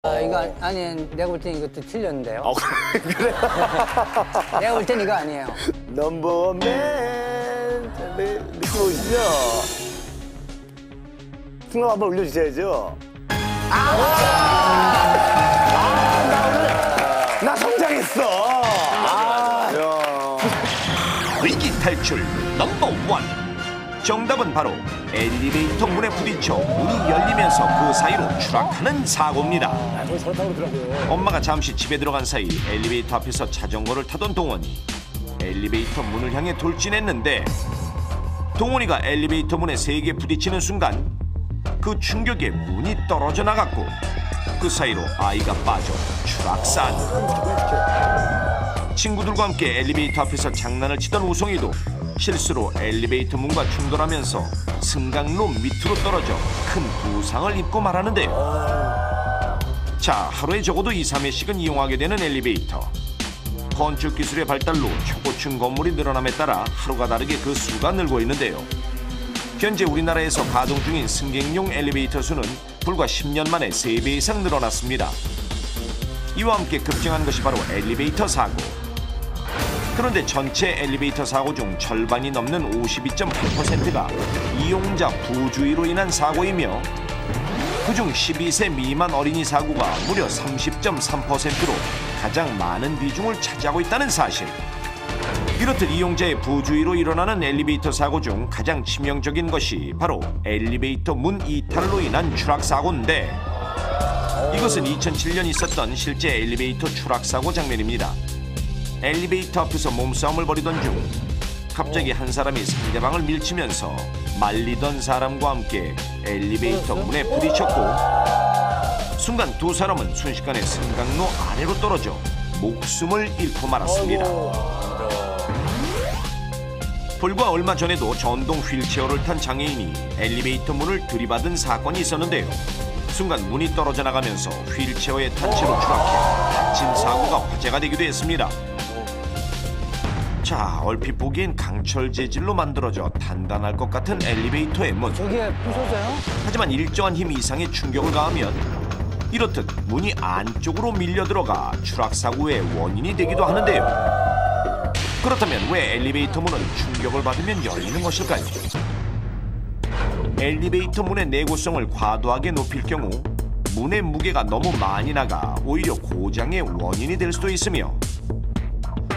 이거 아니 내가 볼 땐 이것도 틀렸는데요. 그래? 내가 볼 땐 이거 아니에요. 넘버맨 느낌 오시죠? 풍감 한번 올려주셔야죠. 나 성장했어. 위기 탈출 넘버 원. 정답은 바로 엘리베이터 문에 부딪혀 문이 열리면서 그 사이로 추락하는 사고입니다. 엄마가 잠시 집에 들어간 사이 엘리베이터 앞에서 자전거를 타던 동원이 엘리베이터 문을 향해 돌진했는데, 동원이가 엘리베이터 문에 세게 부딪히는 순간 그 충격에 문이 떨어져 나갔고 그 사이로 아이가 빠져 추락사. 친구들과 함께 엘리베이터 앞에서 장난을 치던 우성이도 실수로 엘리베이터 문과 충돌하면서 승강로 밑으로 떨어져 큰 부상을 입고 말하는데요. 자, 하루에 적어도 2, 3회씩은 이용하게 되는 엘리베이터. 건축 기술의 발달로 초고층 건물이 늘어남에 따라 하루가 다르게 그 수가 늘고 있는데요. 현재 우리나라에서 가동 중인 승객용 엘리베이터 수는 불과 10년 만에 3배 이상 늘어났습니다. 이와 함께 급증한 것이 바로 엘리베이터 사고. 그런데 전체 엘리베이터 사고 중 절반이 넘는 52.8%가 이용자 부주의로 인한 사고이며, 그중 12세 미만 어린이 사고가 무려 30.3%로 가장 많은 비중을 차지하고 있다는 사실. 이렇듯 이용자의 부주의로 일어나는 엘리베이터 사고 중 가장 치명적인 것이 바로 엘리베이터 문 이탈로 인한 추락사고인데, 이것은 2007년 있었던 실제 엘리베이터 추락사고 장면입니다. 엘리베이터 앞에서 몸싸움을 벌이던 중 갑자기 한 사람이 상대방을 밀치면서 말리던 사람과 함께 엘리베이터 문에 부딪혔고, 순간 두 사람은 순식간에 승강로 아래로 떨어져 목숨을 잃고 말았습니다. 불과 얼마 전에도 전동 휠체어를 탄 장애인이 엘리베이터 문을 들이받은 사건이 있었는데요. 순간 문이 떨어져 나가면서 휠체어에 탄 채로 추락해 다친 사고가 화제가 되기도 했습니다. 자, 얼핏 보기엔 강철 재질로 만들어져 단단할 것 같은 엘리베이터의 문. 저게 부서져요? 하지만 일정한 힘 이상의 충격을 가하면 이렇듯 문이 안쪽으로 밀려 들어가 추락사고의 원인이 되기도 하는데요. 그렇다면 왜 엘리베이터 문은 충격을 받으면 열리는 것일까요? 엘리베이터 문의 내구성을 과도하게 높일 경우 문의 무게가 너무 많이 나가 오히려 고장의 원인이 될 수도 있으며,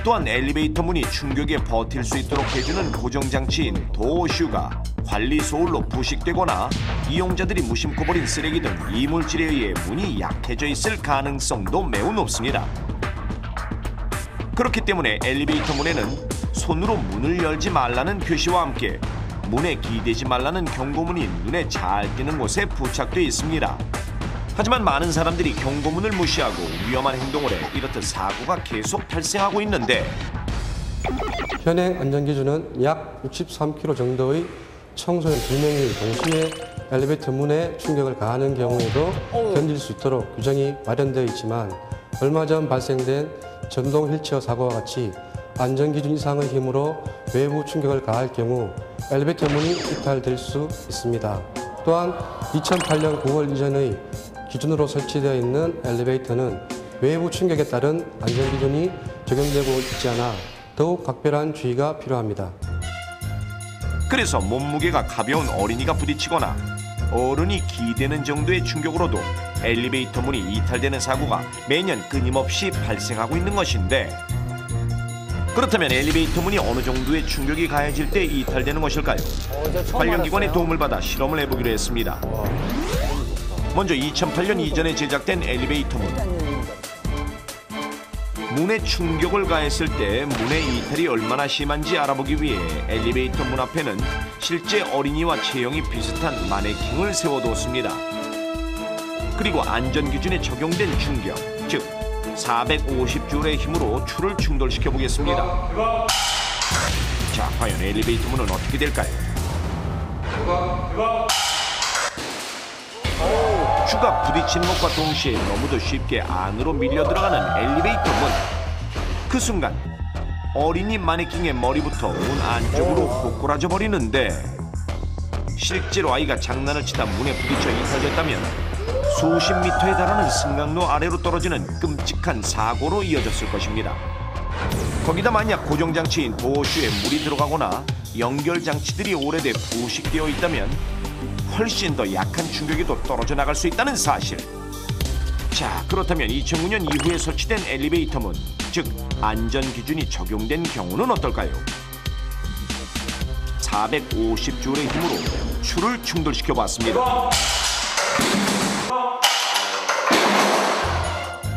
또한 엘리베이터 문이 충격에 버틸 수 있도록 해주는 고정장치인 도어슈가 관리 소홀로 부식되거나 이용자들이 무심코 버린 쓰레기 등 이물질에 의해 문이 약해져 있을 가능성도 매우 높습니다. 그렇기 때문에 엘리베이터 문에는 손으로 문을 열지 말라는 표시와 함께 문에 기대지 말라는 경고문이 눈에 잘 띄는 곳에 부착되어 있습니다. 하지만 많은 사람들이 경고문을 무시하고 위험한 행동을 해 이렇듯 사고가 계속 발생하고 있는데, 현행 안전기준은 약 63kg 정도의 청소년 2명이 동시에 엘리베이터 문에 충격을 가하는 경우에도 견딜 수 있도록 규정이 마련되어 있지만, 얼마 전 발생된 전동 휠체어 사고와 같이 안전기준 이상의 힘으로 외부 충격을 가할 경우 엘리베이터 문이 이탈될 수 있습니다. 또한 2008년 9월 이전의 기준으로 설치되어 있는 엘리베이터는 외부 충격에 따른 안전기준이 적용되고 있지 않아 더욱 각별한 주의가 필요합니다. 그래서 몸무게가 가벼운 어린이가 부딪히거나 어른이 기대는 정도의 충격으로도 엘리베이터 문이 이탈되는 사고가 매년 끊임없이 발생하고 있는 것인데, 그렇다면 엘리베이터 문이 어느 정도의 충격이 가해질 때 이탈되는 것일까요? 관련 기관의 도움을 받아 실험을 해보기로 했습니다. 먼저 2008년 이전에 제작된 엘리베이터 문. 문에 충격을 가했을 때 문의 이탈이 얼마나 심한지 알아보기 위해 엘리베이터 문 앞에는 실제 어린이와 체형이 비슷한 마네킹을 세워뒀습니다. 그리고 안전기준에 적용된 충격, 즉 450줄의 힘으로 줄을 충돌시켜 보겠습니다. 자, 과연 엘리베이터 문은 어떻게 될까요? 추가 부딪히는 것과 동시에 너무도 쉽게 안으로 밀려 들어가는 엘리베이터 문. 그 순간 어린이 마네킹의 머리부터 문 안쪽으로 고꾸라져 버리는데, 실제로 아이가 장난을 치다 문에 부딪혀 이탈됐다면 수십 미터에 달하는 승강로 아래로 떨어지는 끔찍한 사고로 이어졌을 것입니다. 거기다 만약 고정장치인 도어쇼에 물이 들어가거나 연결장치들이 오래돼 부식되어 있다면 훨씬 더 약한 충격에도 떨어져 나갈 수 있다는 사실. 자, 그렇다면 2009년 이후에 설치된 엘리베이터문, 즉 안전기준이 적용된 경우는 어떨까요? 450줄의 힘으로 줄을 충돌시켜 봤습니다.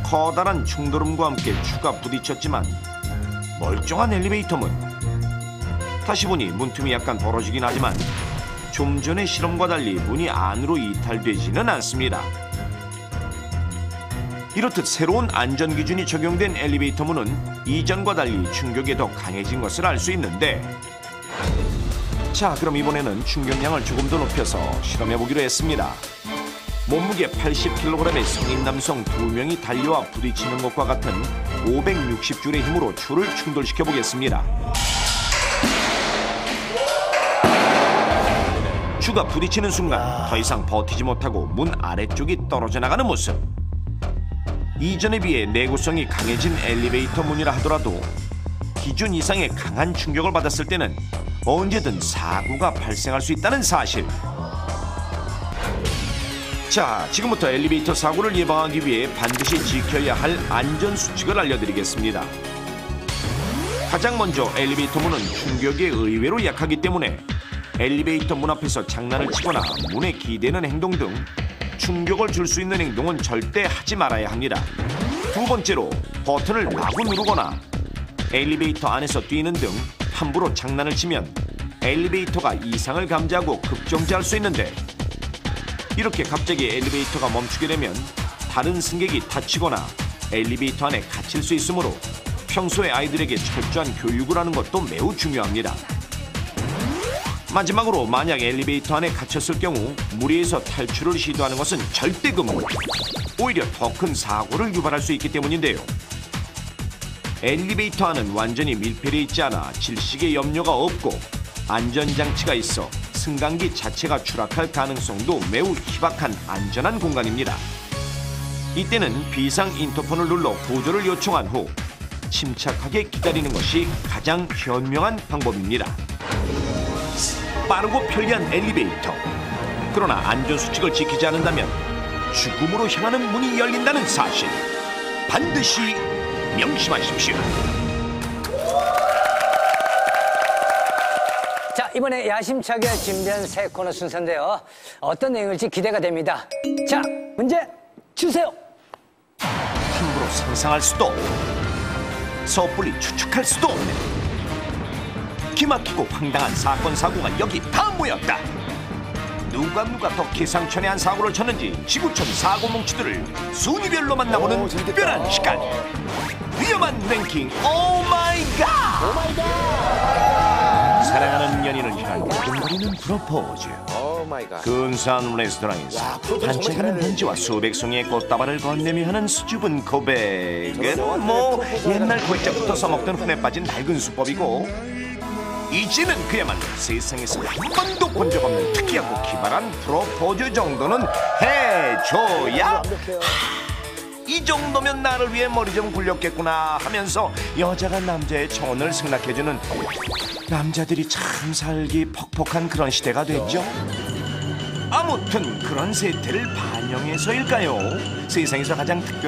커다란 충돌음과 함께 추가 부딪혔지만 멀쩡한 엘리베이터문. 다시 보니 문틈이 약간 벌어지긴 하지만 좀 전의 실험과 달리 문이 안으로 이탈되지는 않습니다. 이렇듯 새로운 안전기준이 적용된 엘리베이터문은 이전과 달리 충격이 더 강해진 것을 알 수 있는데, 자, 그럼 이번에는 충격량을 조금 더 높여서 실험해보기로 했습니다. 몸무게 80kg의 성인 남성 2명이 달려와 부딪히는 것과 같은 560줄의 힘으로 줄을 충돌시켜 보겠습니다. 주가 부딪히는 순간 더 이상 버티지 못하고 문 아래쪽이 떨어져 나가는 모습. 이전에 비해 내구성이 강해진 엘리베이터 문이라 하더라도 기준 이상의 강한 충격을 받았을 때는 언제든 사고가 발생할 수 있다는 사실. 자, 지금부터 엘리베이터 사고를 예방하기 위해 반드시 지켜야 할 안전수칙을 알려드리겠습니다. 가장 먼저 엘리베이터 문은 충격에 의외로 약하기 때문에 엘리베이터 문 앞에서 장난을 치거나 문에 기대는 행동 등 충격을 줄 수 있는 행동은 절대 하지 말아야 합니다. 두 번째로 버튼을 마구 누르거나 엘리베이터 안에서 뛰는 등 함부로 장난을 치면 엘리베이터가 이상을 감지하고 급정지할 수 있는데, 이렇게 갑자기 엘리베이터가 멈추게 되면 다른 승객이 다치거나 엘리베이터 안에 갇힐 수 있으므로 평소에 아이들에게 철저한 교육을 하는 것도 매우 중요합니다. 마지막으로 만약 엘리베이터 안에 갇혔을 경우 무리해서 탈출을 시도하는 것은 절대 금물. 오히려 더 큰 사고를 유발할 수 있기 때문인데요. 엘리베이터 안은 완전히 밀폐되어 있지 않아 질식의 염려가 없고 안전장치가 있어 승강기 자체가 추락할 가능성도 매우 희박한 안전한 공간입니다. 이때는 비상 인터폰을 눌러 구조를 요청한 후 침착하게 기다리는 것이 가장 현명한 방법입니다. 빠르고 편리한 엘리베이터. 그러나 안전수칙을 지키지 않는다면 죽음으로 향하는 문이 열린다는 사실. 반드시 명심하십시오. 자, 이번에 야심차게 준비한 새 코너 순서인데요. 어떤 내용일지 기대가 됩니다. 자, 문제 주세요. 함부로 상상할 수도 없고 섣불리 추측할 수도 없는 기막히고 황당한 사건 사고가 여기 다 모였다. 누가 더 기상천외한 사고를 쳤는지 지구촌 사고 뭉치들을 순위별로 만나보는 특별한 시간. 위험한 랭킹 오마이갓. 사랑하는 연인을 향한 두근거리는 프로포즈. 근사한 레스토랑에서 반짝이는 반지와 수백 송이의 꽃다발을 건네며 하는 수줍은 고백은 뭐 옛날 골짜부터 써먹던 흔해 빠진 낡은 수법이고, 이제는 그야말로 세상에서 한 번도 본 적 없는 특이하고 기발한 프로포즈 정도는 해줘야 이 정도면 나를 위해 머리 좀 굴렸겠구나 하면서 여자가 남자의 청혼을 승낙해주는 남자들이 참 살기 퍽퍽한 그런 시대가 됐죠. 아무튼 그런 세태를 반영해서일까요? 세상에서 가장 특별한